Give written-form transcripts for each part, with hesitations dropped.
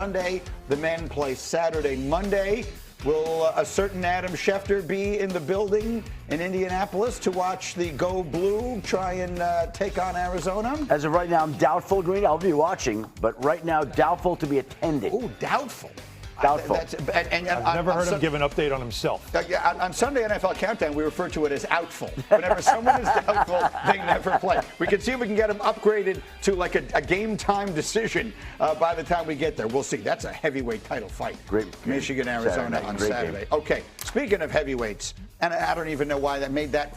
Sunday, the men play Saturday. Monday, will a certain Adam Schefter be in the building in Indianapolis to watch the Go Blue try and take on Arizona? As of right now, I'm doubtful, Green. I'll be watching, but right now, doubtful to be attending. Oh, doubtful. Doubtful. I've never heard him give an update on himself. On Sunday NFL Countdown, we refer to it as outful. Whenever someone is doubtful, they never play. We can see if we can get them upgraded to like a game time decision by the time we get there. We'll see. That's a heavyweight title fight. Great. Michigan, Arizona on Saturday. Okay, speaking of heavyweights, and I don't even know why that made that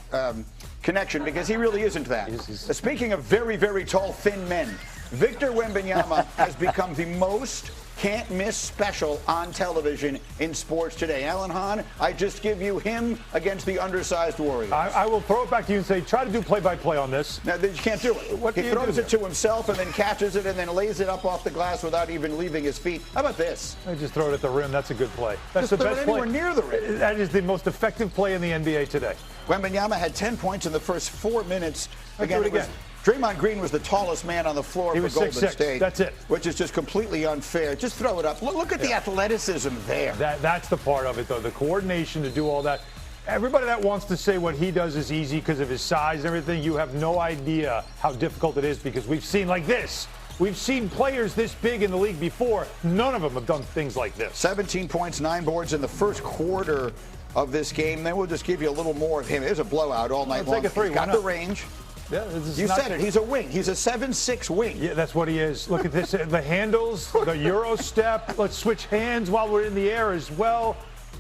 connection, because he really isn't that. Speaking of very, very tall, thin men, Victor Wembanyama has become the most can't-miss special on television in sports today. Alan Hahn, I just give you him against the undersized Warriors. I will throw it back to you and say, try to do play-by-play on this. No, you can't do it. He throws it to himself and then catches it and then lays it up off the glass without even leaving his feet. How about this? I just throw it at the rim. That's a good play. That's the best play. Anywhere near the rim. That is the most effective play in the NBA today. Wembanyama had 10 points in the first 4 minutes. Again. Draymond Green was the tallest man on the floor for Golden State. That's it. Which is just completely unfair. Just throw it up. Look at the athleticism there. That's the part of it, though. The coordination to do all that. Everybody that wants to say what he does is easy because of his size and everything, you have no idea how difficult it is, because we've seen like this. We've seen players this big in the league before. None of them have done things like this. 17 points, 9 boards in the first quarter of this game. Then we'll just give you a little more of him. It was a blowout all night long. Take a three. He's got the range. Yeah, you said it. He's a wing. He's a 7'6" wing. Yeah, that's what he is. Look at this. The handles, the Euro step. Let's switch hands while we're in the air as well.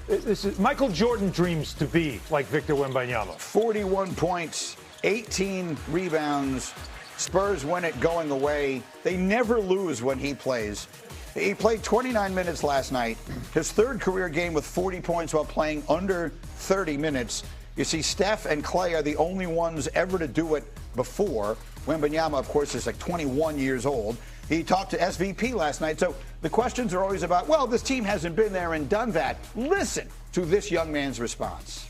This is Michael Jordan dreams to be like Victor Wembanyama. 41 points, 18 rebounds. Spurs win it going away. They never lose when he plays. He played 29 minutes last night. His third career game with 40 points while playing under 30 minutes. You see, Steph and Clay are the only ones ever to do it before. Wembanyama, of course, is like 21 years old. He talked to SVP last night. So the questions are always about, well, this team hasn't been there and done that. Listen to this young man's response.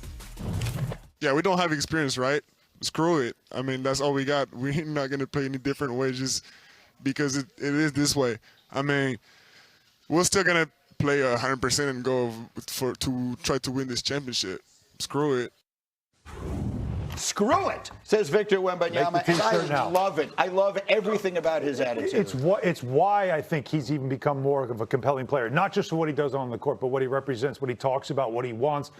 Yeah, we don't have experience, right? Screw it. I mean, that's all we got. We're not going to play any different ways just because it is this way. I mean, we're still going to play 100% and go to try to win this championship. Screw it. Screw it, says Victor Wembanyama, and I love it. I love everything about his attitude. It's why I think he's even become more of a compelling player, not just for what he does on the court, but what he represents, what he talks about, what he wants,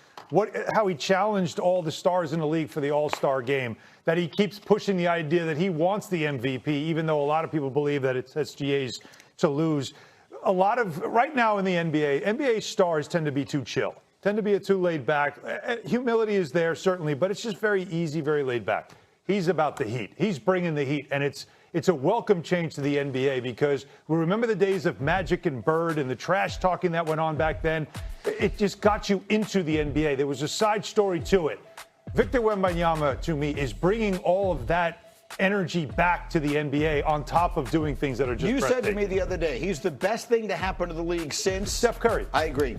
how he challenged all the stars in the league for the All-Star game, that he keeps pushing the idea that he wants the MVP, even though a lot of people believe that it's SGA's to lose. Right now in the NBA stars tend to be too chill. Tend to be too laid back. Humility is there, certainly, but it's just very easy, very laid back. He's about the heat. He's bringing the heat, and it's a welcome change to the NBA, because we remember the days of Magic and Bird and the trash talking that went on back then. It just got you into the NBA. There was a side story to it. Victor Wembanyama, to me, is bringing all of that energy back to the NBA on top of doing things that are just breathtaking. You said to me the other day, he's the best thing to happen to the league since Steph Curry. I agree.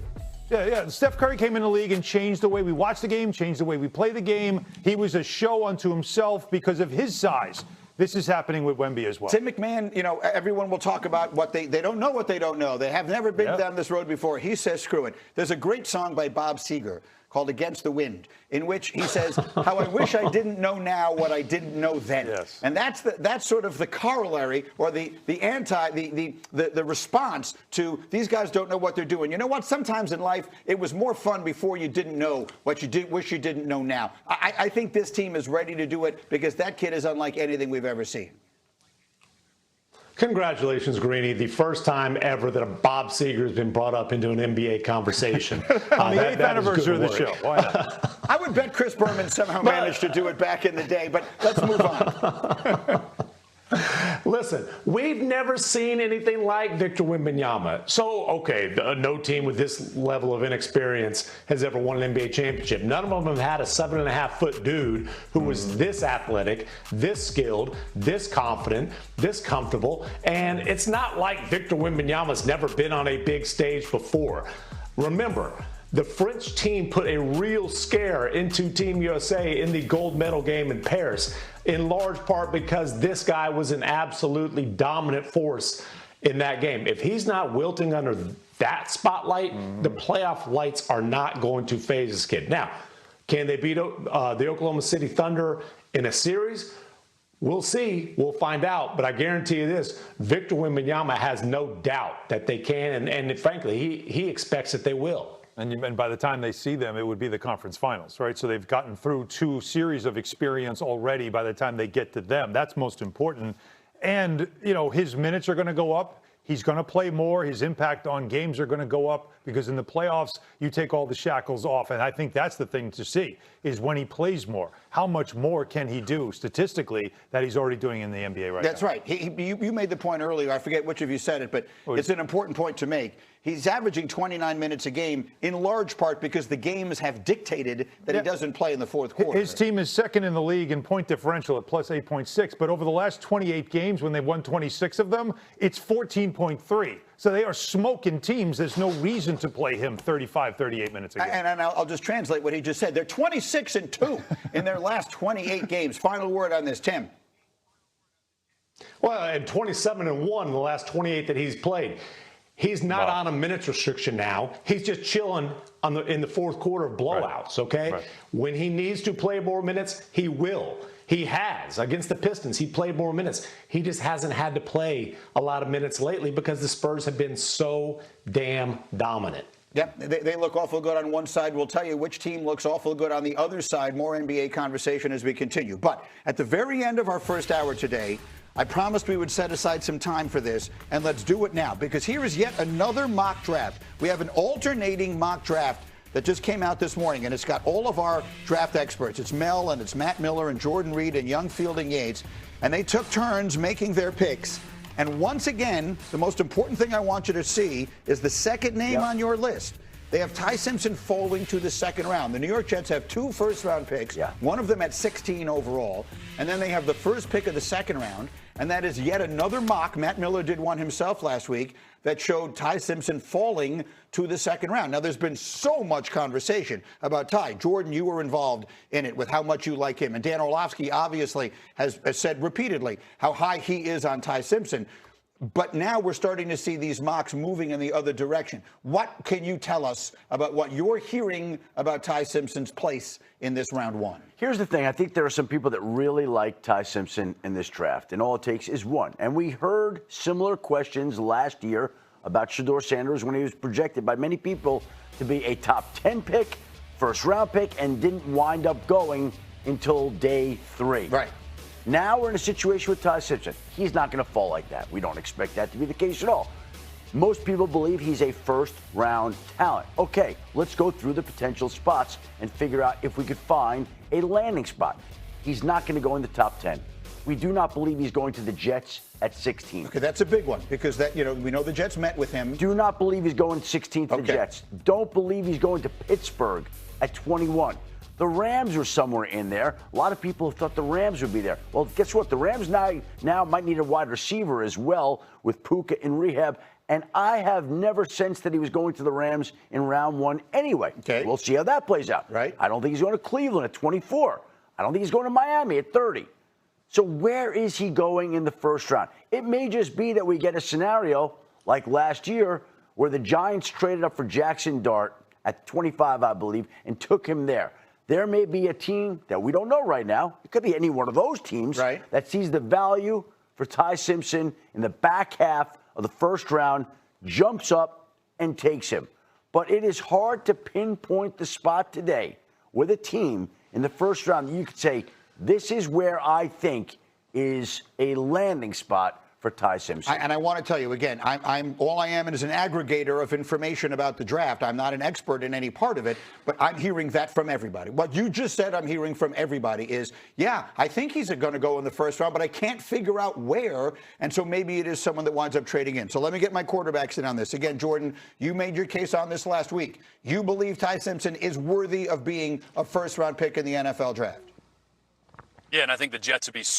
Yeah. Steph Curry came in the league and changed the way we watch the game, changed the way we play the game. He was a show unto himself because of his size. This is happening with Wemby as well. Tim McMahon, everyone will talk about what they don't know what they don't know. They have never been down this road before. He says, screw it. There's a great song by Bob Seger called Against the Wind, in which he says, how I wish I didn't know now what I didn't know then. Yes. And that's sort of the corollary, or the response to these guys don't know what they're doing. You know what? Sometimes in life, it was more fun before you didn't know what you wish you didn't know now. I think this team is ready to do it, because that kid is unlike anything we've ever seen. Congratulations, Greeny. The first time ever that a Bob Seger has been brought up into an NBA conversation. On the 8th anniversary of the show. Why not? I would bet Chris Berman somehow managed to do it back in the day, but let's move on. Listen, we've never seen anything like Victor Wembanyama. So, okay, no team with this level of inexperience has ever won an NBA championship. None of them have had a 7.5-foot dude who was this athletic, this skilled, this confident, this comfortable. And it's not like Victor Wembanyama's never been on a big stage before. Remember, the French team put a real scare into Team USA in the gold medal game in Paris, in large part because this guy was an absolutely dominant force in that game. If he's not wilting under that spotlight, the playoff lights are not going to phase this kid. Now, can they beat the Oklahoma City Thunder in a series? We'll see. We'll find out. But I guarantee you this, Victor Wembanyama has no doubt that they can, and frankly, he expects that they will. And by the time they see them, it would be the conference finals, right? So they've gotten through 2 series of experience already by the time they get to them. That's most important. And, his minutes are going to go up. He's going to play more. His impact on games are going to go up because in the playoffs, you take all the shackles off. And I think that's the thing to see is when he plays more, how much more can he do statistically that he's already doing in the NBA right now? That's right. You made the point earlier. I forget which of you said it, but it's an important point to make. He's averaging 29 minutes a game in large part because the games have dictated that he doesn't play in the fourth quarter. His team is second in the league in point differential at plus 8.6, but over the last 28 games when they've won 26 of them, it's 14.3. So they are smoking teams. There's no reason to play him 35, 38 minutes a game. And I'll just translate what he just said. They're 26-2 in their last 28 games. Final word on this, Tim. Well, and 27-1 in the last 28 that he's played. He's not on a minutes restriction now. He's just chilling in the fourth quarter of blowouts, okay? Right. When he needs to play more minutes, he will. He has. Against the Pistons, he played more minutes. He just hasn't had to play a lot of minutes lately because the Spurs have been so damn dominant. Yep, they look awful good on one side. We'll tell you which team looks awful good on the other side. More NBA conversation as we continue. But at the very end of our first hour today, I promised we would set aside some time for this, and let's do it now, because here is yet another mock draft. We have an alternating mock draft that just came out this morning, and it's got all of our draft experts. It's Mel, and it's Matt Miller, and Jordan Reed, and Young Fielding Yates, and they took turns making their picks. And once again, the most important thing I want you to see is the second name on your list. They have Ty Simpson falling to the second round. The New York Jets have 2 first-round picks, one of them at 16 overall, and then they have the first pick of the second round, and that is yet another mock. Matt Miller did one himself last week that showed Ty Simpson falling to the second round. Now, there's been so much conversation about Ty. Jordan, you were involved in it with how much you like him, and Dan Orlovsky obviously has said repeatedly how high he is on Ty Simpson. But now we're starting to see these mocks moving in the other direction. What can you tell us about what you're hearing about Ty Simpson's place in this round 1? Here's the thing. I think there are some people that really like Ty Simpson in this draft, and all it takes is one. And we heard similar questions last year about Shedeur Sanders when he was projected by many people to be a top 10 pick, first-round pick, and didn't wind up going until day 3. Right. Now we're in a situation with Ty Simpson. He's not going to fall like that. We don't expect that to be the case at all. Most people believe he's a first-round talent. Okay, let's go through the potential spots and figure out if we could find a landing spot. He's not going to go in the top 10. We do not believe he's going to the Jets at 16. Okay, that's a big one because that we know the Jets met with him. Do not believe he's going 16 to the Jets. Don't believe he's going to Pittsburgh at 21. The Rams are somewhere in there. A lot of people thought the Rams would be there. Well, guess what? The Rams now might need a wide receiver as well with Puka in rehab. And I have never sensed that he was going to the Rams in round 1 anyway. Okay. We'll see how that plays out. Right. I don't think he's going to Cleveland at 24. I don't think he's going to Miami at 30. So where is he going in the first round? It may just be that we get a scenario like last year where the Giants traded up for Jackson Dart at 25, I believe, and took him there. There may be a team that we don't know right now. It could be any one of those teams that sees the value for Ty Simpson in the back half of the first round, jumps up and takes him. But it is hard to pinpoint the spot today with a team in the first round that you could say, this is where I think is a landing spot for Ty Simpson. And I want to tell you again, I'm all I am is an aggregator of information about the draft. I'm not an expert in any part of it, but I'm hearing that from everybody. What you just said, I'm hearing from everybody is, yeah, I think he's going to go in the first round, but I can't figure out where. And so maybe it is someone that winds up trading in. So let me get my quarterbacks in on this. Again, Jordan, you made your case on this last week. You believe Ty Simpson is worthy of being a first round pick in the NFL draft. Yeah, and I think the Jets would be